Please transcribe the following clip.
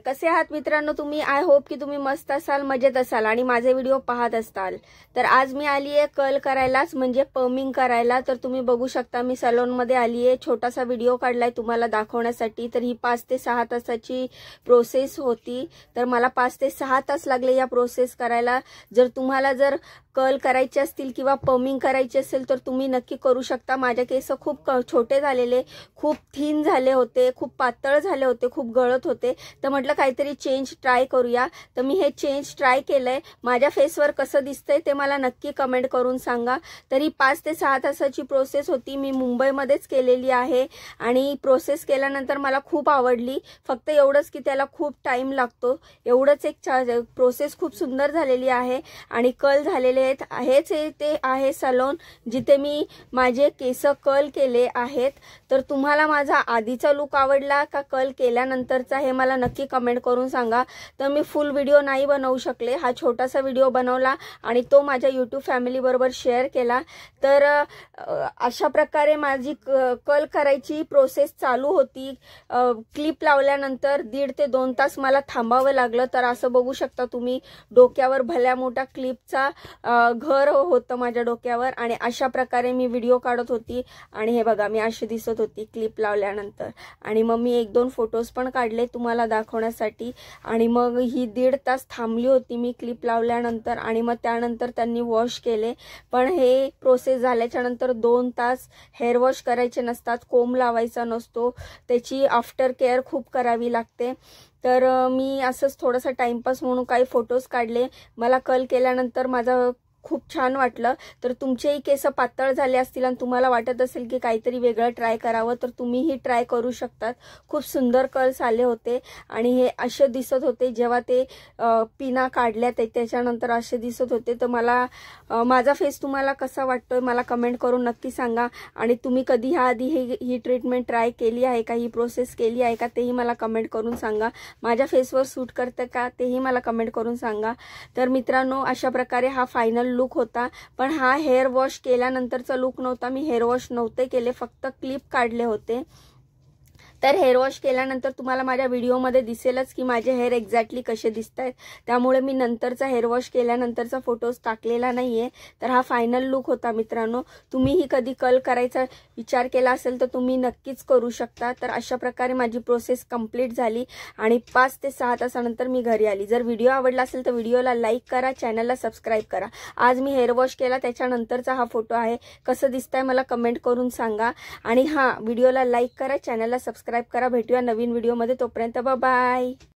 कसे आहात मित्रांनो तुम्ही? आय होप की तुम्ही मस्त असाल, मजेत असाल आणि माझे व्हिडिओ पाहत असताल। तर आज मी आली आहे कर्ल करायलाच, म्हणजे पर्मिंग करायला। तर तुम्ही बघू शकता मी सॅलून मध्ये आली आहे, छोटासा व्हिडिओ काढलाय तुम्हाला दाखवण्यासाठी। तर ही 5 ते 6 तासाची प्रोसेस होती। तर मला 5 ते 6 तास लागले या प्रोसेस करायला। जर तुम्हाला कर्ल करायचे असतील किंवा पर्मिंग करायचे असेल तर तुम्ही नक्की करू शकता। माझे केस खूप छोटे झालेले, खूप थिन झाले होते, खूप पातळ झाले होते, खूप गळत होते। तर म्हटलं काहीतरी चेंज ट्राय करूया। तर मी हे चेंज ट्राय केलंय। माझ्या फेसवर कसं दिसतंय ते मला नक्की कमेंट करून सांगा। तरी 5 ते 6 तासाची प्रोसेस होती। मी मुंबईमध्येच केलेली आहे आणि प्रोसेस केल्यानंतर मला खूप आवडली। फक्त एवढंच की त्याला खूप टाइम लागतो, एवढंच एक प्रोसेस खूप सुंदर झालेली आहे आणि कर्ल झालेले आहेत। हेच ते आहे सॅलून जिथे मी माझे केस कर्ल केले आहेत। तर तुम्हाला माझा आधीचा लुक आवडला का कर्ल केल्यानंतरचा हे मला नक्की कमेंट करून सांगा। तर मी फुल व्हिडिओ नाही बनवू शकले, हा छोटासा व्हिडिओ बनवला आणि तो माझ्या YouTube फॅमिली बरोबर शेअर केला। तर अशा प्रकारे माझी कर्ल करायची प्रोसेस चालू होती। क्लिप लावल्यानंतर 1.5 ते 2 तास मला थांबावं लागलं। तर असं बघू शकता तुम्ही, डोक्यावर भल्या मोठा क्लिपचा घर होतं माझ्या डोक्यावर आणि अशा प्रकारे मी व्हिडिओ काढत होती। आणि हे बघा मी अशी दिसत होती क्लिप लावल्यानंतर। आणि मग मी 1-2 फोटोज पण काढले तुम्हाला दाखवण्यासाठी। आणि मग ही 1.5 तास थांबली होती मी क्लिप लावल्यानंतर आणि मग त्यानंतर त्यांनी वॉश केले। पण हे प्रोसेस झाल्याच्या नंतर 2 तास हेअर वॉश करायचे नसतात, कोंब लावायचा नसतो, त्याची आफ्टर केअर खूप करावी लागते। तर मी असंच थोडासा टाइमपास म्हणून काही फोटोज काढले। मला कर्ल केल्यानंतर माझा खूप छान वाटलं। तर तुमचेही केस पातळ झाले असतील आणि तुम्हाला वाटत असेल की काहीतरी वेगळं ट्राय करावं तर तुम्हीही ट्राय करू शकतात। खूप सुंदर कर्ल्स आले होते आणि हे असे दिसत होते जेव्हा ते पिना काढल्या त्याच्यानंतर असे दिसत होते। तर मला माझा फेस तुम्हाला कसा वाटतोय मला कमेंट करून नक्की सांगा। आणि तुम्ही कधी आधी ही ट्रीटमेंट ट्राय केली आहे का, ही प्रोसेस केली आहे का तेही मला कमेंट करून सांगा। माझ्या फेसवर सूट करते का तेही मला कमेंट करून सांगा। तर मित्रांनो अशा प्रकारे हा फायनल लुक होता। पण हा हेअर वॉश केल्यानंतरचा लुक नव्हता, मी हेअर वॉश नव्हते केले, फक्त क्लिप काढले होते। तर हेअर वॉश केल्यानंतर तुम्हाला माझ्या व्हिडिओमध्ये दिसेलच की माझे हेअर एक्झॅक्टली कसे दिसतायत। त्यामुळे मी नंतरचा हेअर वॉश केल्यानंतरचा फोटोज टाकलेला नाहीये। तर हा फायनल लुक होता मित्रांनो। तुम्हीही कधी कर्ल करायचा विचार केला असेल तर तुम्ही नक्कीच करू शकता। तर अशा प्रकारे माझी प्रोसेस कंप्लीट झाली आणि 5 ते 6 तासानंतर मी घरी आली। जर व्हिडिओ आवडला असेल तर व्हिडिओला लाईक करा, चॅनलला सबस्क्राईब करा। आज मी हेअर वॉश केला त्याच्यानंतरचा हा फोटो आहे, कसं दिसतंय मला कमेंट करून सांगा। आणि हां, व्हिडिओला लाईक करा, चॅनलला सबस्क्राईब करा। भेटूया नवीन व्हिडिओमध्ये, तोपर्यंत बाय बाय।